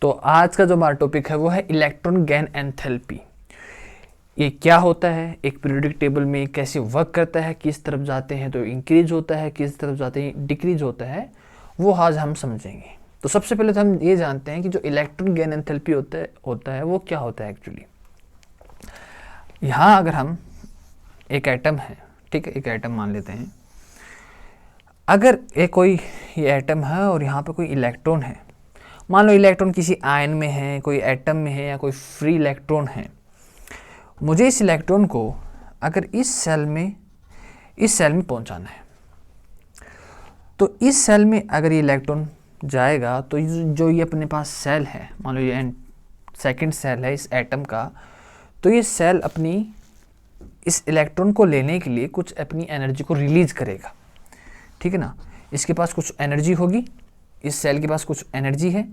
तो आज का जो हमारा टॉपिक है वो है इलेक्ट्रॉन गेन एंथैल्पी। ये क्या होता है, एक पीरियोडिक टेबल में कैसे वर्क करता है, किस तरफ जाते हैं तो इंक्रीज होता है, किस तरफ जाते हैं डिक्रीज होता है, वो आज हम समझेंगे। तो सबसे पहले तो हम ये जानते हैं कि जो इलेक्ट्रॉन गेन एंथैल्पी होता है वो क्या होता है एक्चुअली। यहाँ अगर हम एक एटम है, ठीक है, एक एटम मान लेते हैं। अगर ये एटम है और यहाँ पे कोई इलेक्ट्रॉन है, मान लो इलेक्ट्रॉन किसी आयन में है, कोई एटम में है या कोई फ्री इलेक्ट्रॉन है। मुझे इस इलेक्ट्रॉन को अगर इस सेल में पहुंचाना है, तो इस सेल में अगर ये इलेक्ट्रॉन जाएगा तो जो ये अपने पास सेल है, मान लो ये सेकंड सेल है इस एटम का, तो ये सेल अपनी इस इलेक्ट्रॉन को लेने के लिए कुछ अपनी एनर्जी को रिलीज करेगा, ठीक है ना। इसके पास कुछ एनर्जी होगी, इस सेल के पास कुछ एनर्जी है,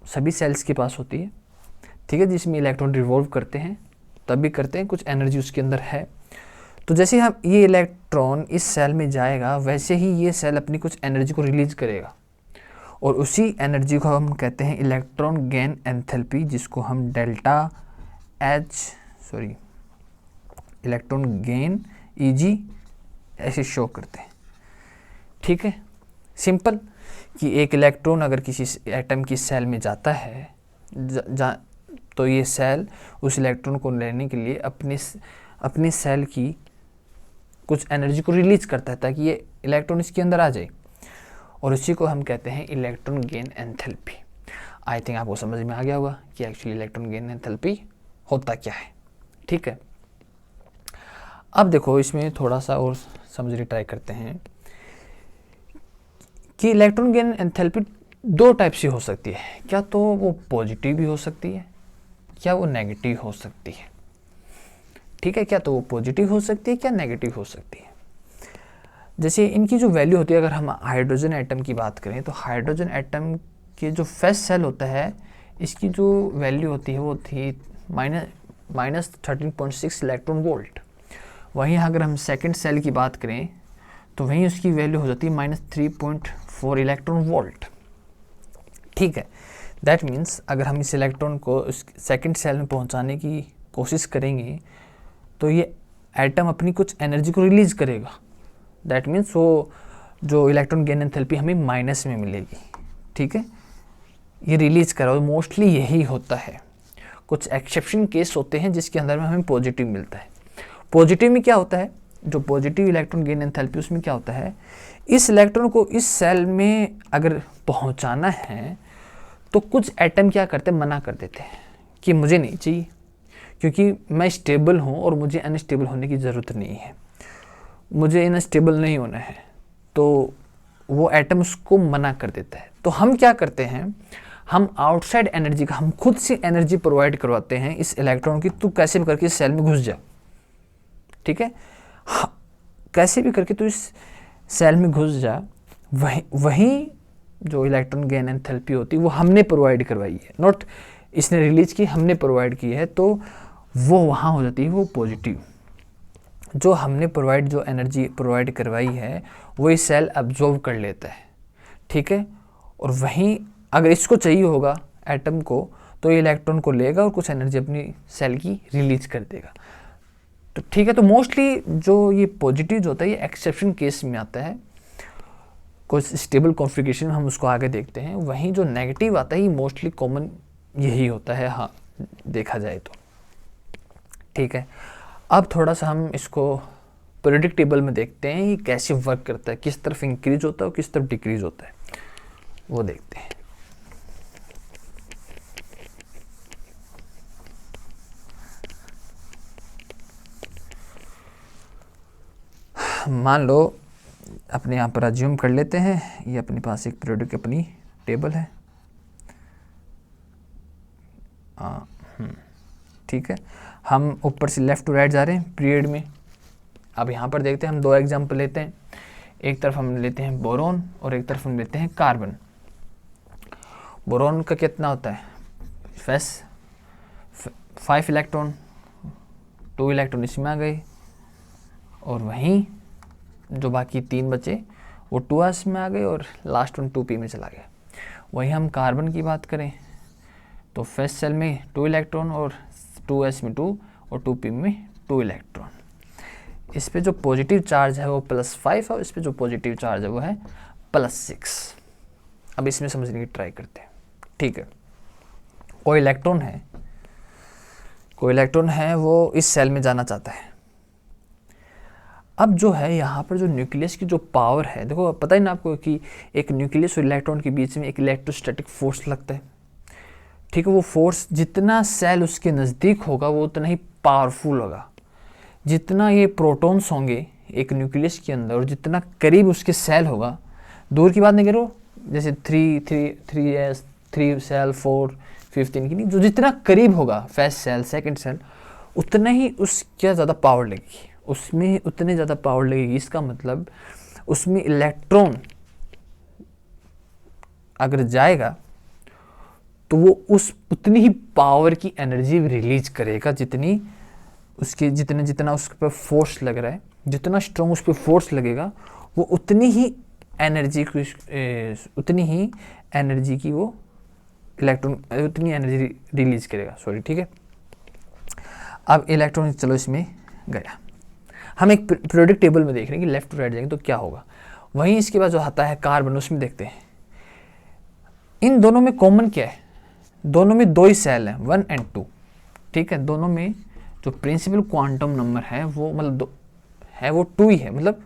सभी सेल्स के पास होती है, ठीक है, जिसमें इलेक्ट्रॉन रिवॉल्व करते हैं तब भी करते हैं, कुछ एनर्जी उसके अंदर है। तो जैसे हम ये इलेक्ट्रॉन इस सेल में जाएगा वैसे ही ये सेल अपनी कुछ एनर्जी को रिलीज करेगा और उसी एनर्जी को हम कहते हैं इलेक्ट्रॉन गेन एंथैल्पी, जिसको हम इलेक्ट्रॉन गेन EG ऐसे शो करते हैं, ठीक है। सिंपल कि एक इलेक्ट्रॉन अगर किसी एटम की सेल में जाता है तो ये सेल उस इलेक्ट्रॉन को लेने के लिए अपने सेल की कुछ एनर्जी को रिलीज करता है ताकि ये इलेक्ट्रॉन इसके अंदर आ जाए, और उसी को हम कहते हैं electron gain enthalpy. I think आपको समझ में आ गया होगा कि एक्चुअली इलेक्ट्रॉन गेन एंथैल्पी होता क्या है, ठीक है। अब देखो इसमें थोड़ा सा और समझने ट्राई करते हैं कि इलेक्ट्रॉन गेन एंथैल्पी दो टाइप से हो सकती है। क्या तो वो पॉजिटिव भी हो सकती है, क्या वो नेगेटिव हो सकती है, ठीक है। क्या तो वो पॉजिटिव हो सकती है, क्या नेगेटिव हो सकती है। जैसे इनकी जो वैल्यू होती है, अगर हम हाइड्रोजन एटम की बात करें तो हाइड्रोजन एटम के जो फर्स्ट सेल होता है इसकी जो वैल्यू होती है वो थी -13.6 इलेक्ट्रॉन वोल्ट। वहीं अगर हम सेकंड सेल की बात करें तो वहीं उसकी वैल्यू हो जाती है -3.4 इलेक्ट्रॉन वोल्ट, ठीक है। दैट मीन्स अगर हम इस इलेक्ट्रॉन को उस सेकंड सेल में पहुंचाने की कोशिश करेंगे तो ये एटम अपनी कुछ एनर्जी को रिलीज करेगा। दैट मीन्स वो जो इलेक्ट्रॉन गेन एंथैल्पी हमें माइनस में मिलेगी, ठीक है। ये रिलीज करा, मोस्टली यही होता है। कुछ एक्सेप्शन केस होते हैं जिसके अंदर में हमें पॉजिटिव मिलता है। पॉजिटिव में क्या होता है, जो पॉजिटिव इलेक्ट्रॉन गेन एंथैल्पी उसमें क्या होता है, इस इलेक्ट्रॉन को इस सेल में अगर पहुंचाना है तो कुछ एटम क्या करते हैं, मना कर देते हैं कि मुझे नहीं चाहिए, क्योंकि मैं स्टेबल हूँ और मुझे अनस्टेबल होने की ज़रूरत नहीं है, मुझे अनस्टेबल नहीं होना है। तो वो एटम उसको मना कर देता है। तो हम क्या करते हैं, हम आउटसाइड एनर्जी का, हम खुद से एनर्जी प्रोवाइड करवाते हैं इस इलेक्ट्रॉन की, तू कैसे भी करके इस सेल में घुस जा, ठीक है, कैसे भी करके तू इस सेल में घुस जा। वही जो इलेक्ट्रॉन गेन एंथैल्पी होती है वो हमने प्रोवाइड करवाई है, नॉट इसने रिलीज की, हमने प्रोवाइड की है, तो वो वहाँ हो जाती है वो पॉजिटिव। जो हमने जो एनर्जी प्रोवाइड करवाई है वो ये सेल अब्जॉर्व कर लेता है, ठीक है। और वहीं अगर इसको चाहिए होगा एटम को तो ये इलेक्ट्रॉन को लेगा और कुछ एनर्जी अपनी सेल की रिलीज कर देगा, तो ठीक है। तो मोस्टली जो ये पॉजिटिव जो होता है ये एक्सेप्शन केस में आता है, कुछ स्टेबल कॉन्फ़िगरेशन हम उसको आगे देखते हैं। वहीं जो नेगेटिव आता है ये मोस्टली कॉमन यही होता है, हाँ देखा जाए तो, ठीक है। अब थोड़ा सा हम इसको पीरियोडिक टेबल में देखते हैं ये कैसे वर्क करता है, किस तरफ इंक्रीज होता है और किस तरफ डिक्रीज होता है, वो देखते हैं। मान लो अपने यहाँ पर अज्यूम कर लेते हैं ये अपने पास एक पीरियोडिक अपनी टेबल है, ठीक है। हम ऊपर से लेफ़्ट टू राइट जा रहे हैं पीरियड में। अब यहाँ पर देखते हैं, हम दो एग्जाम्पल लेते हैं। एक तरफ हम लेते हैं बोरॉन और एक तरफ हम लेते हैं कार्बन। बोरॉन का कितना होता है, 5 इलेक्ट्रॉन, 2 इलेक्ट्रॉन इसमें आ गए, और वहीं जो बाकी 3 बचे वो 2s में आ गए और लास्ट वन 2p में चला गया। वहीं हम कार्बन की बात करें तो फर्स्ट सेल में 2 इलेक्ट्रॉन और 2s में 2 और 2p में 2 इलेक्ट्रॉन। इस पे जो पॉजिटिव चार्ज है वो +5 है और इस पे जो पॉजिटिव चार्ज है वो है +6। अब इसमें समझने की ट्राई करते हैं। ठीक है, कोई इलेक्ट्रॉन है वो इस सेल में जाना चाहता है। अब जो है यहाँ पर जो न्यूक्लियस की जो पावर है, देखो पता ही ना आपको कि एक न्यूक्लियस और इलेक्ट्रॉन के बीच में एक इलेक्ट्रोस्टैटिक फोर्स लगता है। ठीक है, वो फोर्स जितना सेल उसके नज़दीक होगा वो उतना ही पावरफुल होगा। जितना ये प्रोटॉन्स होंगे एक न्यूक्लियस के अंदर और जितना करीब उसके सेल होगा, दूर की बात नहीं करो, जैसे 3s 3 सेल 4 15 की नहीं, जो जितना करीब होगा फर्स्ट सेल सेकंड सेल उतना ही उसका ज़्यादा पावर लगेगी, उसमें उतने ज़्यादा पावर लगेगी। इसका मतलब उसमें इलेक्ट्रॉन अगर जाएगा तो वो उतनी ही पावर की एनर्जी रिलीज करेगा जितनी उसके जितना उस पर फोर्स लग रहा है, जितना स्ट्रॉन्ग उस पर फोर्स लगेगा वो उतनी ही एनर्जी की वो इलेक्ट्रॉन उतनी एनर्जी रिलीज करेगा। सॉरी, ठीक है। अब इलेक्ट्रॉन चलो इसमें गया, हम एक पीरियोडिक टेबल में देख रहे हैं कि लेफ्ट टू राइट जाएंगे तो क्या होगा। वहीं इसके बाद जो आता है कार्बन, उसमें देखते हैं इन दोनों में कॉमन क्या है। दोनों में 2 ही सेल हैं, 1 और 2। ठीक है, दोनों में जो प्रिंसिपल क्वांटम नंबर है वो वो 2 ही है। मतलब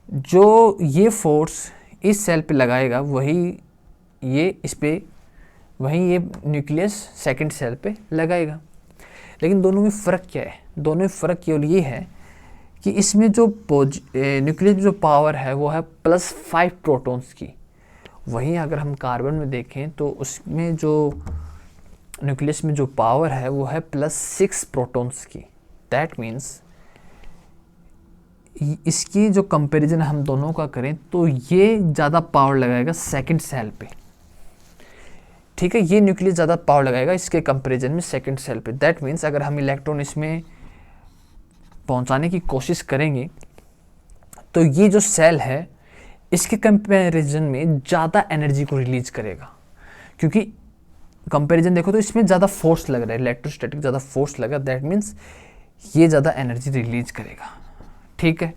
जो ये फोर्स इस सेल पे लगाएगा वही ये न्यूक्लियस सेकंड सेल पे लगाएगा। लेकिन दोनों में फ़र्क क्या है? दोनों में फ़र्क केवल ये है कि इसमें जो न्यूक्लियस में जो पावर है वो है +5 प्रोटॉन्स की। वहीं अगर हम कार्बन में देखें तो उसमें जो न्यूक्लियस में जो पावर है वो है +6 प्रोटॉन्स की। दैट मीन्स इसकी जो कंपैरिजन हम दोनों का करें तो ये ज़्यादा पावर लगाएगा सेकंड सेल पे। ठीक है, ये न्यूक्लियस ज़्यादा पावर लगाएगा इसके कंपैरिजन में सेकंड सेल पे। दैट मीन्स अगर हम इलेक्ट्रॉन इसमें पहुंचाने की कोशिश करेंगे तो ये जो सेल है इसके कंपैरिजन में ज़्यादा एनर्जी को रिलीज करेगा, क्योंकि कंपैरिजन देखो तो इसमें ज़्यादा फोर्स लग रहा है, इलेक्ट्रोस्टैटिक ज़्यादा फोर्स लगा। दैट मीन्स ये ज़्यादा एनर्जी रिलीज करेगा। ठीक है,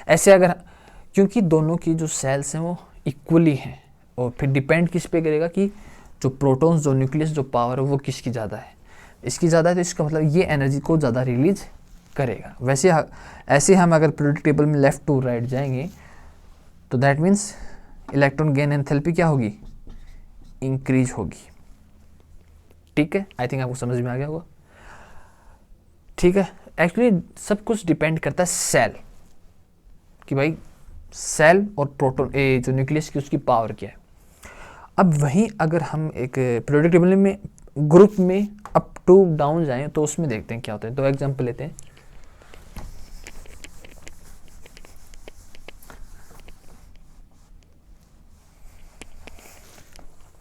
ऐसे अगर क्योंकि दोनों की जो सेल्स हैं वो इक्वली हैं और फिर डिपेंड किस पे करेगा कि जो प्रोटॉन्स जो न्यूक्लियस जो पावर है वो किसकी ज़्यादा है। इसकी ज़्यादा है तो इसका मतलब ये एनर्जी को ज़्यादा रिलीज करेगा। वैसे ऐसे हम अगर पीरियोडिक टेबल में लेफ़्ट टू राइट जाएंगे तो that means electron gain enthalpy क्या होगी? इंक्रीज होगी। ठीक है, आई थिंक आपको समझ में आ गया होगा। ठीक है, एक्चुअली सब कुछ डिपेंड करता है सेल कि भाई सेल और प्रोटॉन जो न्यूक्लियस की उसकी पावर क्या है। अब वहीं अगर हम एक पीरियोडिक टेबल में ग्रुप में अप टू डाउन जाएं तो उसमें देखते हैं क्या होता है। तो एग्जांपल लेते हैं,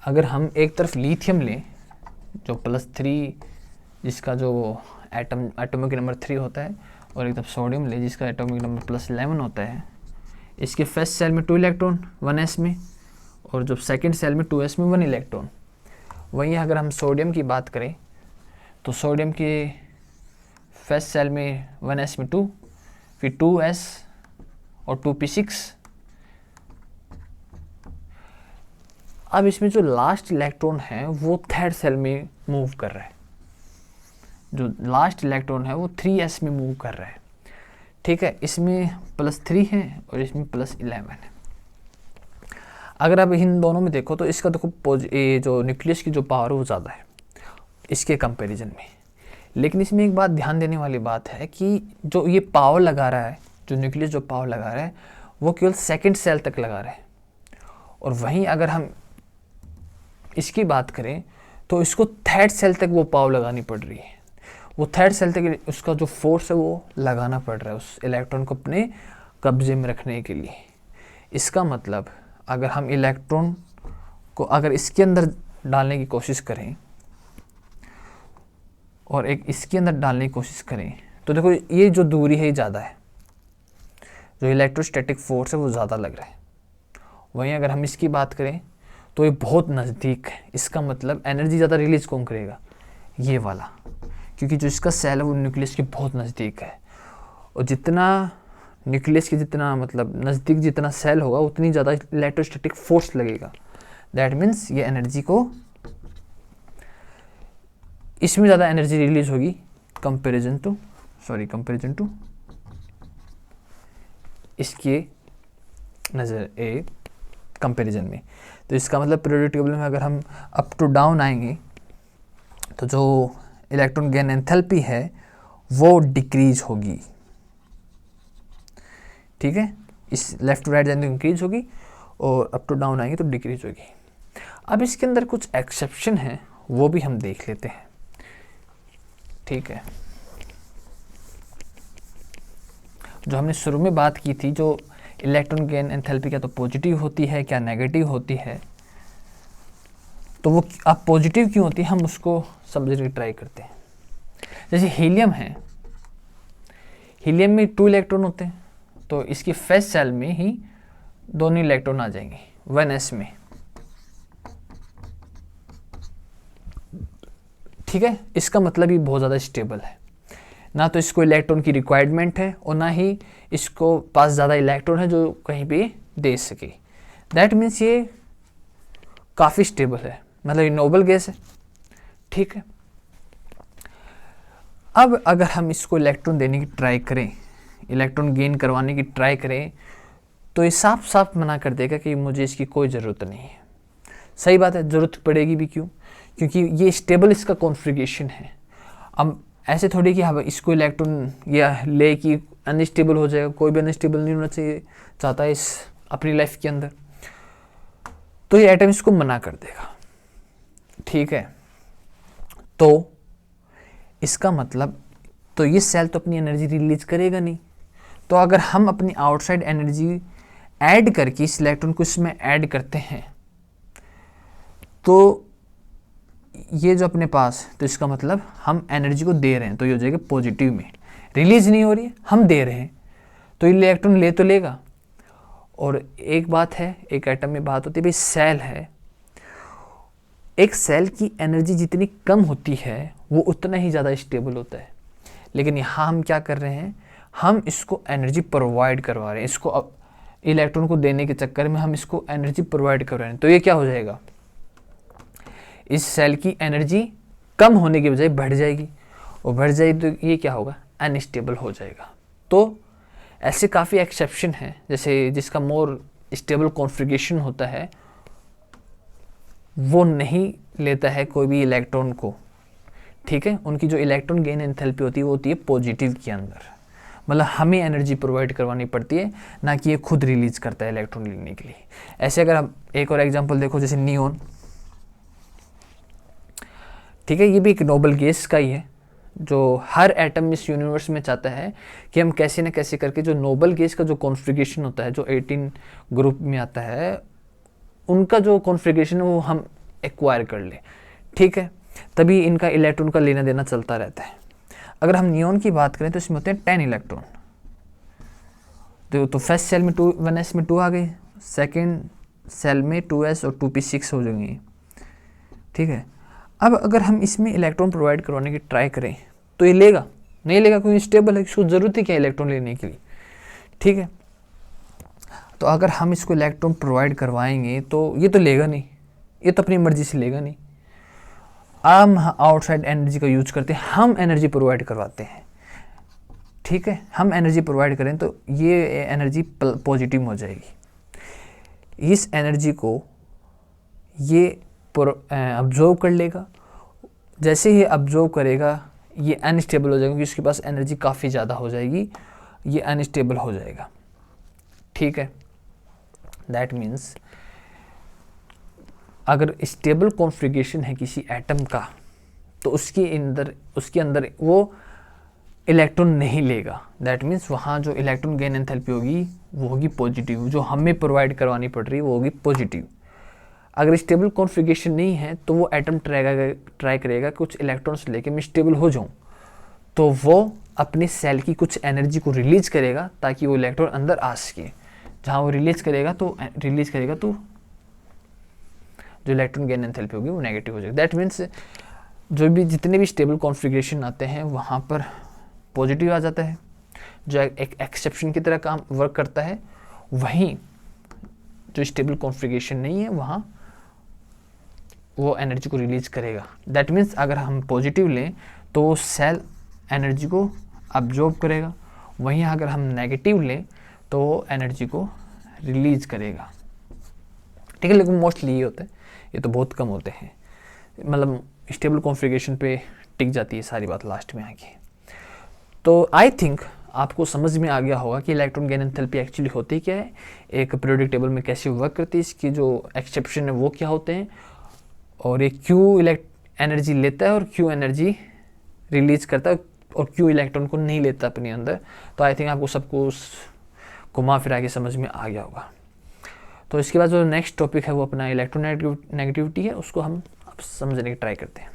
अगर हम एक तरफ लिथियम लें जो +3 जिसका जो एटॉमिक नंबर 3 होता है, और एक तरफ सोडियम ले जिसका एटॉमिक नंबर +11 होता है। इसके फर्स्ट सेल में 2 इलेक्ट्रॉन 1s में, और जब सेकंड सेल में 2s में 1 इलेक्ट्रॉन। वहीं अगर हम सोडियम की बात करें तो सोडियम के फर्स्ट सेल में 1s में 2, फिर 2s और 2p6। अब इसमें जो लास्ट इलेक्ट्रॉन है वो थर्ड सेल में मूव कर रहा है। जो लास्ट इलेक्ट्रॉन है वो 3s में मूव कर रहा है। ठीक है, इसमें +3 है और इसमें +11 है। अगर आप इन दोनों में देखो तो इसका देखो जो न्यूक्लियस की जो पावर है वो ज़्यादा है इसके कंपैरिजन में। लेकिन इसमें एक बात ध्यान देने वाली बात है कि जो ये पावर लगा रहा है, जो न्यूक्लियस जो पावर लगा रहा है वो केवल सेकंड सेल तक लगा रहा है। और वहीं अगर हम इसकी बात करें तो इसको थर्ड सेल तक वो पावर लगानी पड़ रही है। वो थर्ड सेल तक उसका जो फोर्स है वो लगाना पड़ रहा है उस इलेक्ट्रॉन को अपने कब्जे में रखने के लिए। इसका मतलब अगर हम इलेक्ट्रॉन को अगर इसके अंदर डालने की कोशिश करें और एक इसके अंदर डालने की कोशिश करें तो देखो ये जो दूरी है ये ज़्यादा है, जो इलेक्ट्रोस्टैटिक फोर्स है वो ज़्यादा लग रहा है। वहीं अगर हम इसकी बात करें तो ये बहुत नज़दीक है। इसका मतलब एनर्जी ज़्यादा रिलीज कौन करेगा, ये वाला, क्योंकि जो इसका सेल है वो न्यूक्लियस के बहुत नज़दीक है। और जितना न्यूक्लियस के जितना मतलब नज़दीक जितना सेल होगा उतनी ज़्यादा इलेक्ट्रोस्टैटिक फोर्स लगेगा। दैट मीन्स ये एनर्जी को, इसमें ज़्यादा एनर्जी रिलीज होगी कंपेरिजन टू इसके नज़र ए कंपैरिजन में। तो इसका मतलब पीरियोडिक टेबल में अगर हम अप टू डाउन आएंगे तो जो इलेक्ट्रॉन गेन एंथैल्पी है वो डिक्रीज होगी। ठीक है, इस लेफ्ट टू राइट जाएंगे तो इंक्रीज होगी और अप टू डाउन आएंगे तो डिक्रीज होगी। अब इसके अंदर कुछ एक्सेप्शन है, वो भी हम देख लेते हैं। ठीक है, जो हमने शुरू में बात की थी, जो इलेक्ट्रॉन गेन एंथैल्पी क्या तो पॉजिटिव होती है क्या नेगेटिव होती है, तो वो अब पॉजिटिव क्यों होती है हम उसको समझने की ट्राई करते हैं। जैसे हीलियम है, हीलियम में 2 इलेक्ट्रॉन होते हैं, तो इसकी फर्स्ट सेल में ही दोनों इलेक्ट्रॉन आ जाएंगे 1s में। ठीक है, इसका मतलब ये बहुत ज़्यादा स्टेबल है, ना तो इसको इलेक्ट्रॉन की रिक्वायरमेंट है और ना ही इसको पास ज़्यादा इलेक्ट्रॉन है जो कहीं पे दे सके। दैट मीन्स ये काफ़ी स्टेबल है, मतलब ये नोबल गैस है। ठीक है, अब अगर हम इसको इलेक्ट्रॉन देने की ट्राई करें, इलेक्ट्रॉन गेन करवाने की ट्राई करें, तो ये साफ साफ मना कर देगा कि मुझे इसकी कोई ज़रूरत नहीं है। सही बात है, ज़रूरत पड़ेगी भी क्यों, क्योंकि ये स्टेबल इसका कॉन्फ़िगरेशन है। अब ऐसे थोड़ी कि हाँ इसको इलेक्ट्रॉन या ले कि अनस्टेबल हो जाएगा, कोई भी अनस्टेबल नहीं होना चाहिए चाहता है इस अपनी लाइफ के अंदर, तो ये एटम इसको मना कर देगा। ठीक है, तो इसका मतलब तो ये सेल तो अपनी एनर्जी रिलीज करेगा नहीं। तो अगर हम अपनी आउटसाइड एनर्जी ऐड करके इस इलेक्ट्रॉन को इसमें ऐड करते हैं तो ये जो अपने पास, तो इसका मतलब हम एनर्जी को दे रहे हैं, तो ये हो जाएगा पॉजिटिव में, रिलीज नहीं हो रही है, हम दे रहे हैं, तो इलेक्ट्रॉन ले तो लेगा। और एक बात है, एक एटम में बात होती है भाई, सेल है, एक सेल की एनर्जी जितनी कम होती है वो उतना ही ज़्यादा स्टेबल होता है। लेकिन यहाँ हम क्या कर रहे हैं, हम इसको एनर्जी प्रोवाइड करवा रहे हैं, इसको अब इलेक्ट्रॉन को देने के चक्कर में हम इसको एनर्जी प्रोवाइड कर रहे हैं। तो ये क्या हो जाएगा, इस सेल की एनर्जी कम होने की बजाय बढ़ जाएगी, और बढ़ जाएगी तो ये क्या होगा, अनस्टेबल हो जाएगा। तो ऐसे काफ़ी एक्सेप्शन हैं, जैसे जिसका मोर स्टेबल कॉन्फ़िगरेशन होता है वो नहीं लेता है कोई भी इलेक्ट्रॉन को। ठीक है, उनकी जो इलेक्ट्रॉन गेन एंथैल्पी होती है वो होती है पॉजिटिव के अंदर, मतलब हमें एनर्जी प्रोवाइड करवानी पड़ती है, ना कि ये खुद रिलीज करता है इलेक्ट्रॉन लेने के लिए। ऐसे अगर आप एक और एग्जांपल देखो, जैसे नियोन। ठीक है, ये भी एक नोबल गैस का ही है, जो हर एटम इस यूनिवर्स में चाहता है कि हम कैसे न कैसे करके जो नोबल गैस का जो कॉन्फ़िगरेशन होता है, जो 18 ग्रुप में आता है, उनका जो कॉन्फ़िगरेशन है वो हम एक्वायर कर ले। ठीक है, तभी इनका इलेक्ट्रॉन का लेना देना चलता रहता है। अगर हम नियोन की बात करें तो इसमें होते हैं 10 इलेक्ट्रॉन। तो फर्स्ट सेल में 1s में 2 आ गए, सेकेंड सेल में 2s और 2p6 हो जाएंगे। ठीक है, अब अगर हम इसमें इलेक्ट्रॉन प्रोवाइड करवाने की ट्राई करें तो ये लेगा नहीं लेगा, क्योंकि स्टेबल है, इसको ज़रूरत ही क्या इलेक्ट्रॉन लेने के लिए। ठीक है, तो अगर हम इसको इलेक्ट्रॉन प्रोवाइड करवाएंगे तो ये तो लेगा नहीं, ये तो अपनी मर्जी से लेगा नहीं। हम आउटसाइड एनर्जी का यूज करते हैं, हम एनर्जी प्रोवाइड करवाते हैं। ठीक है, हम एनर्जी प्रोवाइड करें तो ये एनर्जी पॉजिटिव हो जाएगी। इस एनर्जी को ये अब्जॉर्व कर लेगा, जैसे ही अब्जॉर्व करेगा ये अनस्टेबल हो जाएगा, क्योंकि उसके पास एनर्जी काफ़ी ज़्यादा हो जाएगी, ये अनस्टेबल हो जाएगा। ठीक है, दैट मीन्स अगर स्टेबल कॉन्फ़िगरेशन है किसी एटम का तो उसके अंदर वो इलेक्ट्रॉन नहीं लेगा। दैट मीन्स वहाँ जो इलेक्ट्रॉन गेन एंथैल्पी होगी वो होगी पॉजिटिव, जो हमें प्रोवाइड करवानी पड़ रही है वो होगी पॉजिटिव। अगर स्टेबल कॉन्फ़िगरेशन नहीं है तो वो एटम ट्राई करेगा कुछ इलेक्ट्रॉन्स लेके मैं स्टेबल हो जाऊँ, तो वो अपने सेल की कुछ एनर्जी को रिलीज करेगा ताकि वो इलेक्ट्रॉन अंदर आ सके। जहाँ वो रिलीज करेगा तो जो इलेक्ट्रॉन गेन एंथैल्पी होगी वो नेगेटिव हो जाएगी। दैट मीन्स जो भी जितने भी स्टेबल कॉन्फ़िगरेशन आते हैं वहाँ पर पॉजिटिव आ जाता है, जो एक एक्सेप्शन की तरह काम वर्क करता है। वहीं जो स्टेबल कॉन्फ़िगरेशन नहीं है वहाँ वो एनर्जी को रिलीज करेगा। दैट मीन्स अगर हम पॉजिटिव लें तो वो सेल एनर्जी को अब्जॉर्ब करेगा, वहीं अगर हम नेगेटिव लें तो वो एनर्जी को रिलीज करेगा। ठीक है, लेकिन मोस्टली ये होता है, ये तो बहुत कम होते हैं, मतलब स्टेबल कॉन्फ़िगरेशन पे टिक जाती है सारी बात लास्ट में आके। तो आई थिंक आपको समझ में आ गया होगा कि इलेक्ट्रॉन गेन एंथैल्पी एक्चुअली होती क्या है, एक पीरियोडिक टेबल में कैसे वर्क करती है, इसकी जो एक्सेप्शन है वो क्या होते हैं, और ये क्यों एनर्जी लेता है और क्यों एनर्जी रिलीज करता है, और क्यों इलेक्ट्रॉन को नहीं लेता अपने अंदर। तो आई थिंक आपको सबको घुमा फिरा के समझ में आ गया होगा। तो इसके बाद जो नेक्स्ट टॉपिक है वो अपना इलेक्ट्रोनेगेटिविटी है, उसको हम अब समझने की ट्राई करते हैं।